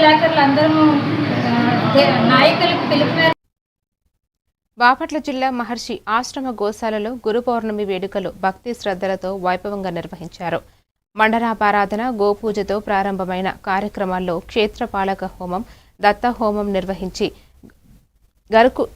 విలేకరులు అందరూ నాయకులకు పిలుపు మేరకు బాపట్ల జిల్లా మహర్షి ఆశ్రమ గోశాలలో గురు పౌర్ణమి వేడుకలు భక్తి శ్రద్ధలతో వైభవంగా నిర్వహించారు. మండలాపారాధన, గోపూజతో ప్రారంభమైన కార్యక్రమాల్లో క్షేత్రపాలక హోమం, దత్త హోమం నిర్వహించి గరుకు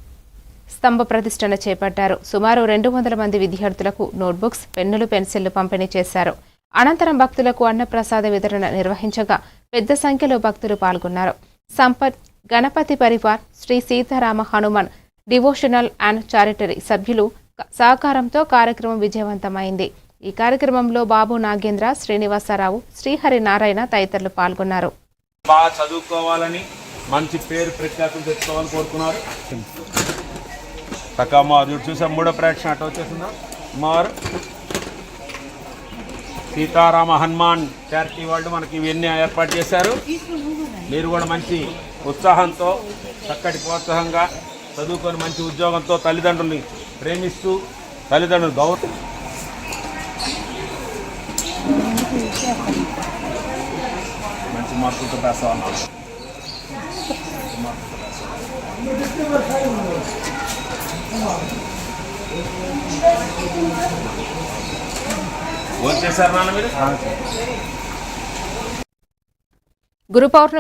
స్తంభ ప్రతిష్టన చేపట్టారు. సుమారు 200 మంది విద్యార్థులకు నోట్బుక్స్, పెన్నులు, పెన్సిళ్లు పంపిణీ చేశారు. అనంతరం భక్తులకు అన్నప్రసాద వితరణ నిర్వహించగా పెద్ద సంఖ్యలో భక్తులు పాల్గొన్నారు. సంపత్ గణపతి పరివార్, శ్రీ సీతారామ హనుమాన్ డివోషనల్ అండ్ చారిటరీ సభ్యులు సహకారంతో కార్యక్రమం విజయవంతమైంది. ఈ కార్యక్రమంలో బాబు నాగేంద్ర, శ్రీనివాసరావు, శ్రీహరి నారాయణ తదితరులు పాల్గొన్నారు. బాగా చదువుకోవాలని, మంచి పేరు ప్రఖ్యాతులు తెచ్చుకోవాలని కోరుకున్నారు. తక్కువ చూసా మూడో ప్రదక్షిణ అటు వచ్చేసిందా మారు సీతారామ హనుమాన్ చారిటీ వాళ్ళు మనకి ఇవన్నీ ఏర్పాటు చేశారు. మీరు కూడా మంచి ఉత్సాహంతో, చక్కటి ప్రోత్సాహంగా చదువుకొని మంచి ఉద్యోగంతో తల్లిదండ్రుల్ని ప్రేమిస్తూ తల్లిదండ్రులు గౌరవం మంచి మార్కులతో పాస్ అవ్వాలి. వచ్చేసారు నాన్న మీరు గురు పౌర్ణమి